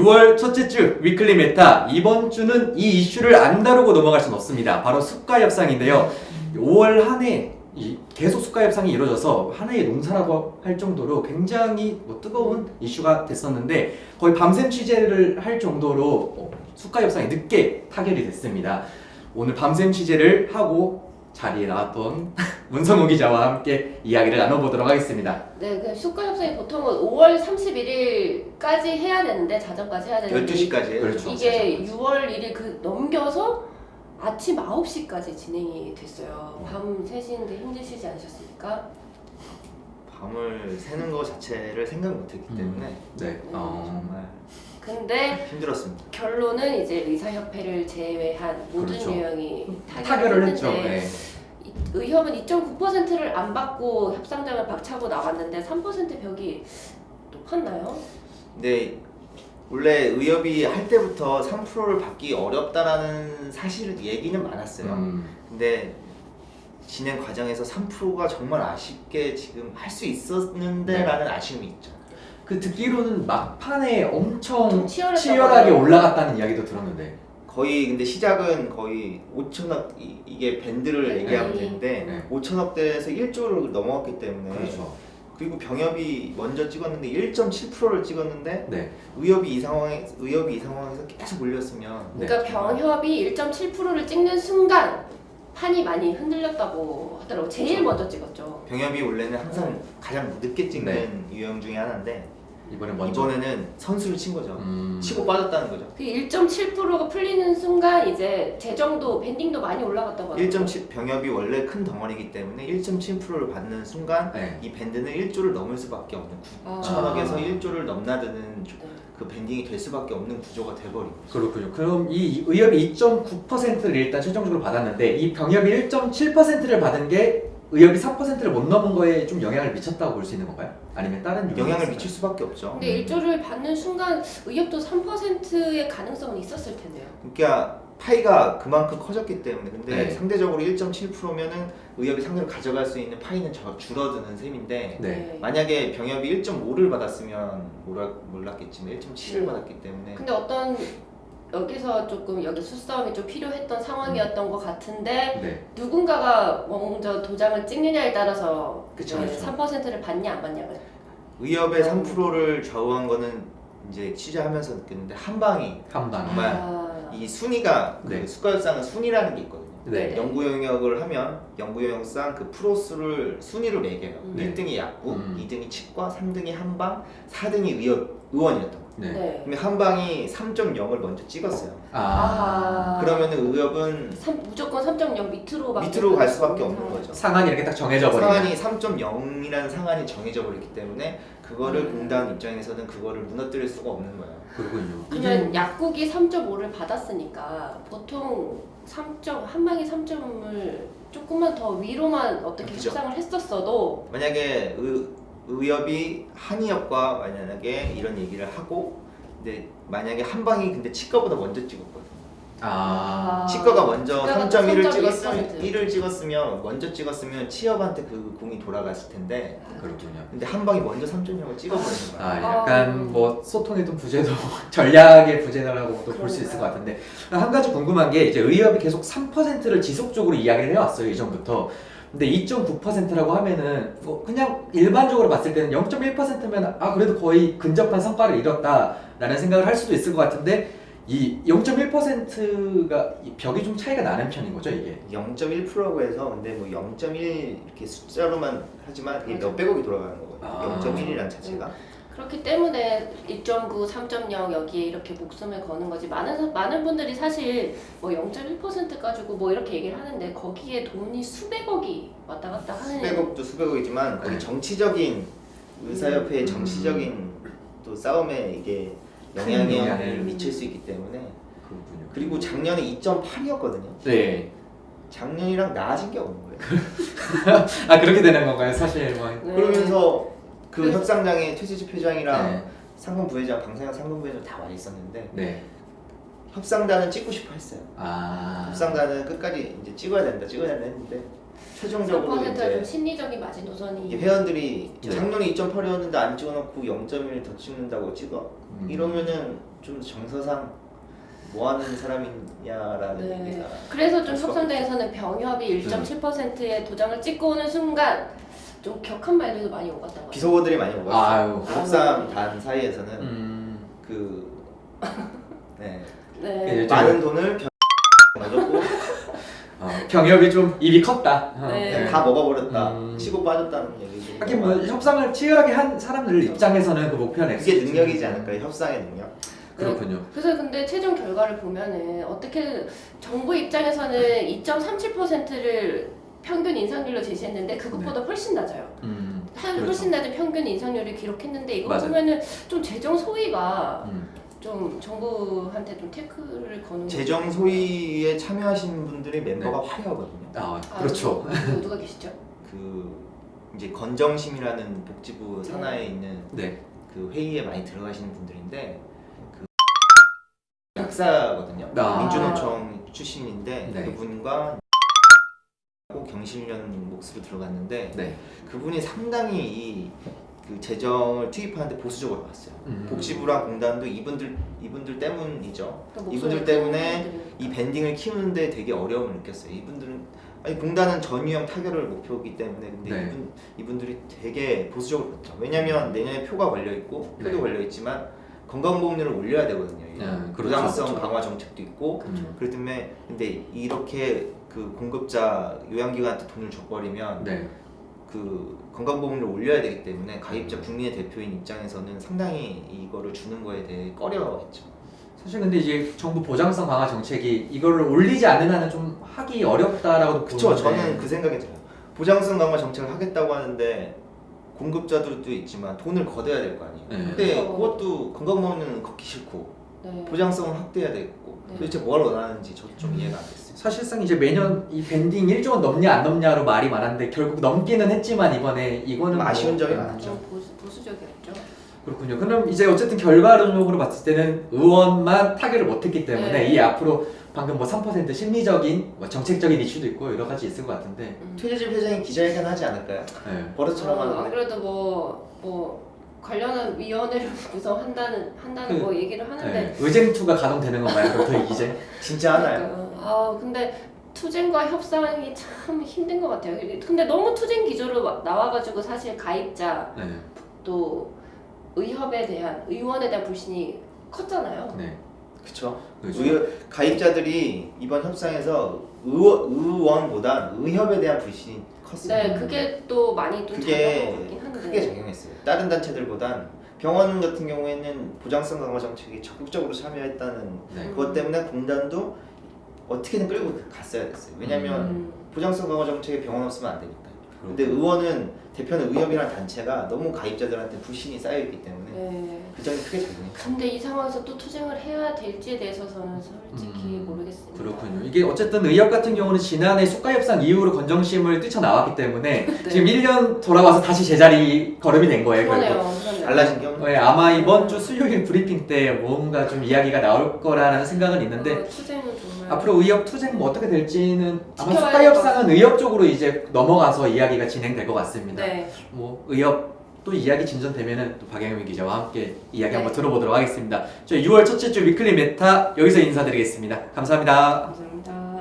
6월 첫째 주 위클리 메타, 이번 주는 이 이슈를 안 다루고 넘어갈 수는 없습니다. 바로 수가 협상인데요. 5월 한 해 계속 수가 협상이 이루어져서 하나의 농사라고 할 정도로 굉장히 뜨거운 이슈가 됐었는데 거의 밤샘 취재를 할 정도로 수가 협상이 늦게 타결이 됐습니다. 오늘 밤샘 취재를 하고 자리에 나왔던 문성호 기자와 함께 이야기를 나눠보도록 하겠습니다. 네, 그 수가 협상이 보통은 5월 31일까지 해야 되는데 자정까지 해야 되는데 12시까지 그렇죠. 이게 6월 1일 넘겨서 아침 9시까지 진행이 됐어요. 밤 3시인데 힘드시지 않으셨습니까? 밤을 새는 거 자체를 생각 못했기 때문에 네. 정말 근데 힘들었습니다. 결론은 이제 의사협회를 제외한 모든 그렇죠. 유형이 타결을 했죠. 했는데 네. 의협은 2.9%를 안 받고 협상장을 박차고 나왔는데 3% 벽이 높았나요? 근데 원래 의협이 할 때부터 3%를 받기 어렵다라는 사실 얘기는 많았어요. 근데 진행 과정에서 3%가 정말 아쉽게 지금 할 수 있었는데라는 아쉬움이 있죠. 그 듣기로는 막판에 엄청 치열했다고 치열하게 하더라고요. 올라갔다는 이야기도 들었는데 거의 근데 시작은 거의 5천억 이게 밴드를 네. 얘기하면 되는데 네. 5천억대에서 1조를 넘어갔기 때문에 그렇죠. 그리고 병협이 먼저 찍었는데 1.7%를 찍었는데 네. 의협이 이 상황에서 계속 올렸으면 네. 그러니까 병협이 1.7%를 찍는 순간 판이 많이 흔들렸다고 하더라고요. 제일 먼저 찍었죠. 병협이 원래는 항상 가장 늦게 찍는 네. 유형 중에 하나인데 이번에 먼저 이번에는 선수를 친 거죠. 치고 빠졌다는 거죠. 그 1.7%가 풀리는 순간 이제 재정도 밴딩도 많이 올라갔다고 하더라고요. 1.7 병협이 원래 큰 덩어리이기 때문에 1.7%를 받는 순간 네. 이 밴드는 1조를 넘을 수밖에 없는 아. 9천억에서 1조를 넘나드는 네. 그 밴딩이 될 수밖에 없는 구조가 돼버린 거죠. 그렇군요. 그럼 이 의협이 2.9%를 일단 최종적으로 받았는데 이 병협이 1.7%를 받은 게 의협이 4%를 못 넘은 거에 좀 영향을 미쳤다고 볼 수 있는 건가요? 아니면 다른 영향을 있을까요? 미칠 수밖에 없죠. 근데 1조를 받는 순간 의협도 3%의 가능성은 있었을 텐데요. 그러니까 파이가 그만큼 커졌기 때문에 근데 네. 상대적으로 1.7%면은 의협이 상대로 가져갈 수 있는 파이는 줄어드는 셈인데 네. 만약에 병협이 1.5를 받았으면 몰랐겠지만 1.7을 받았기 때문에 근데 어떤 여기서 조금 여기 수싸움이 좀 필요했던 상황이었던 것 같은데 네. 누군가가 먼저 도장을 찍느냐에 따라서 그쵸, 네, 그쵸. 3%를 받냐 안 받냐가 의협의 3%를 좌우한 거는 이제 취재하면서 느꼈는데 한방이 한방. 정말 이 순위가 네. 그 수가협상은 순위라는 게 있거든요. 네. 연구 영역을 하면 연구 영역상 그 프로수를 순위로 매겨요. 네. 1등이 약국, 음. 2등이 치과, 3등이 한방, 4등이 의원이었던 거예요. 네. 네. 근데 한방이 3.0을 먼저 찍었어요. 아. 그러면은 의협은 무조건 3.0 밑으로 갈 수밖에 없는 거죠. 상한이 이렇게 딱 정해져 버리면. 상한이 3.0이라는 상한이 정해져 버렸기 때문에 그거를 공단 입장에서는 그거를 무너뜨릴 수가 없는 거예요. 그렇군요. 그러면 약국이 3.5를 받았으니까 보통 한방이 3점을 조금만 더 위로만 어떻게 그죠. 협상을 했었어도 만약에 의협이 한의협과 만약에 이런 얘기를 하고 근데 만약에 한방이 근데 치과보다 먼저 찍었거든요. 아. 치과가 먼저 치과가 3.1을 3.1%. 찍었으면 먼저 찍었으면 치협한테 그 공이 돌아갔을 텐데 그렇군요. 근데 한방이 먼저 3.0을 찍어버리는 거야. 아, 약간 뭐 소통의 좀 부재도 전략의 부재라고도 볼 수 있을 것 같은데 한 가지 궁금한 게 이제 의협이 계속 3%를 지속적으로 이야기를 해왔어요 이전부터. 근데 2.9%라고 하면은 뭐 그냥 일반적으로 봤을 때는 0.1%면 아 그래도 거의 근접한 성과를 이뤘다라는 생각을 할 수도 있을 것 같은데 이 0.1%가 벽이 좀 차이가 나는 편인 거죠 이게? 0.1%라고 해서 근데 뭐 0.1 이렇게 숫자로만 하지만 이게 몇백억이 돌아가는 거거든요. 아. 0.1이라는 자체가. 그렇기 때문에 1.9, 3.0 여기에 이렇게 목숨을 거는 거지. 많은 분들이 사실 뭐 0.1% 가지고 뭐 이렇게 얘기를 하는데 거기에 돈이 수백억이 왔다 갔다 하는. 수백억도 수백억이지만 거기 네. 정치적인 의사협회의 정치적인 또 싸움에 이게 영향을 영향을 미칠 수 있기 때문에 그렇군요. 그리고 작년에 2.8이었거든요. 네. 작년이랑 나아진 게 없는 거예요. 아 그렇게 되는 건가요 사실 뭐. 네. 그러면서 그 그래서- 협상장에 최지집 회장이랑 네. 상금 부회장, 방상현 상금 부회장 다 와 있었는데 네. 협상단은 찍고 싶어 했어요. 아. 협상단은 끝까지 이제 찍어야 된다 했는데 최종적으로 3%가 좀 이제 심리적인 마지노선이. 이게 회원들이 네. 작년에 2.8이었는데 안 찍어놓고 0.1 더 찍는다고 찍어? 이러면은 좀 정서상 뭐 하는 사람이냐라는 네. 얘기가. 그래서 좀 알 수가 협상단에서는 병협이 1.7%의 도장을 찍고 오는 순간 좀 격한 말들도 많이 오갔다고 하죠. 비속어들이 많이 오갔어요. 아유. 협상단 사이에서는 그 네. 네. 많은 돈을 넣어줬고 병협이 좀 입이 컸다. 네. 다 먹어버렸다, 음. 치고 빠졌다는 얘기도. 하긴 뭐 협상을 치열하게 한 사람들 입장에서는 그 목표는 그게 능력이지 않을까요? 협상의 능력. 그렇군요. 그래서 근데 최종 결과를 보면은 어떻게 정부 입장에서는 2.37%를 평균 인상률로 제시했는데 그것보다 훨씬 낮아요. 훨씬 낮은 평균 인상률을 기록했는데 이거 맞아요. 보면은 좀 재정 소위가 음. 좀 정부한테 좀 태클을 거는 재정 소위에 참여하신 분들이 멤버가 화려하거든요. 아, 그렇죠. 누가 계시죠? 그 이제 건정심이라는 복지부 산하에 있는 네. 그 회의에 많이 들어가시는 분들인데 그 학사거든요. 아. 민주노총 출신인데 네. 그분과 경실련 몫으로 들어갔는데 네. 그분이 상당히 그 재정을 투입하는데 보수적으로 봤어요. 음. 복지부랑 공단도 이분들 때문이죠. 그러니까 이분들 목소리가 때문에 큰 이 밴딩을 키우는데 되게 어려움을 느꼈어요. 이분들은 아니 공단은 전유형 타결을 목표이기 때문에 근데 네. 이분들이 되게 보수적으로 봤죠. 왜냐하면 내년에 표가 걸려 있고 표도 네. 걸려 있지만 건강보험료를 올려야 되거든요. 그렇죠. 부담성 그렇죠. 강화 정책도 있고 그렇죠. 그렇기 때문에 근데 이렇게 그 공급자 요양기관한테 돈을 줘버리면 네. 그 건강보험료를 올려야 되기 때문에 가입자 국민의 대표인 입장에서는 상당히 이거를 주는 거에 대해 꺼려했죠. 사실 근데 이제 정부 보장성 강화 정책이 이거를 올리지 않는 한은 좀 하기 어렵다라고 그쵸. 보는데. 저는 그 생각이 들어요. 보장성 강화 정책을 하겠다고 하는데 공급자들도 있지만 돈을 걷어야 될 거 아니에요. 네. 근데 그쵸. 그것도 건강보험료는 걷기 싫고 네. 보장성은 확대해야 되고 네. 도대체 뭘 원하는지 저도 좀 이해가 안 됐어요. 사실상 이제 매년 이 밴딩 1조 원 넘냐 안 넘냐로 말이 많았는데 결국 넘기는 했지만 이번에 이거는 좀 아쉬운 점이 네. 많았죠. 좀 보수적이었죠. 그렇군요. 그럼 이제 어쨌든 결과론적으로 봤을 때는 의원만 타결을 못했기 때문에 네. 이 앞으로 방금 뭐 3% 심리적인 뭐 정책적인 이슈도 있고 여러 가지 있을 것 같은데. 최재집 회장이 기자회견 하지 않을까요? 네. 버릇처럼 안 하는데 그래도 뭐 관련한 위원회를 구성한다는 뭐 얘기를 하는데 네. 의쟁투가 가동되는 건가요? 그럼 이제 진짜 하나요? 근데 투쟁과 협상이 참 힘든 것 같아요. 근데 너무 투쟁 기조로 나와가지고 사실 가입자 네. 또 의협에 대한 의원에 대한 불신이 컸잖아요. 네. 그쵸. 그렇죠. 가입자들이 이번 협상에서 의원보다 의협에 대한 불신이 컸어요. 네, 그게 또 많이 좀 작용한 것 같긴 한데. 크게 작용했어요. 다른 단체들보단 병원 같은 경우에는 보장성 강화 정책에 적극적으로 참여했다는 네. 그것 때문에 공단도 어떻게든 끌고 갔어야 됐어요. 왜냐면 보장성 강화 정책에 병원 없으면 안 되니까. 근데 의원은 대표는 의협이라는 단체가 너무 가입자들한테 불신이 쌓여있기 때문에 네. 그 점이 크게 작용했어요. 근데 이 상황에서 또 투쟁을 해야 될지에 대해서는 솔직히 모르겠습니다. 그렇군요. 이게 어쨌든 의협 같은 경우는 지난해 수가 협상 이후로 건정심을 뛰쳐나왔기 때문에 네. 지금 1년 돌아와서 다시 제자리 걸음이 된 거예요. 결국. 그러네요. 달라진 게 없는 네, 아마 이번 주 수요일 브리핑 때 뭔가 좀 이야기가 나올 거라는 생각은 있는데 투쟁은 정말 앞으로 의협 투쟁 뭐 어떻게 될지는 아마 지켜봐야 수가 될것 협상은 의협 쪽으로 이제 넘어가서 이야기가 진행될 것 같습니다. 네. 뭐 의협 또 이야기 진전되면은 또 박영민 기자와 함께 이야기 네. 한번 들어보도록 하겠습니다. 저희 6월 첫째 주 위클리 메타 여기서 인사드리겠습니다. 감사합니다. 감사합니다.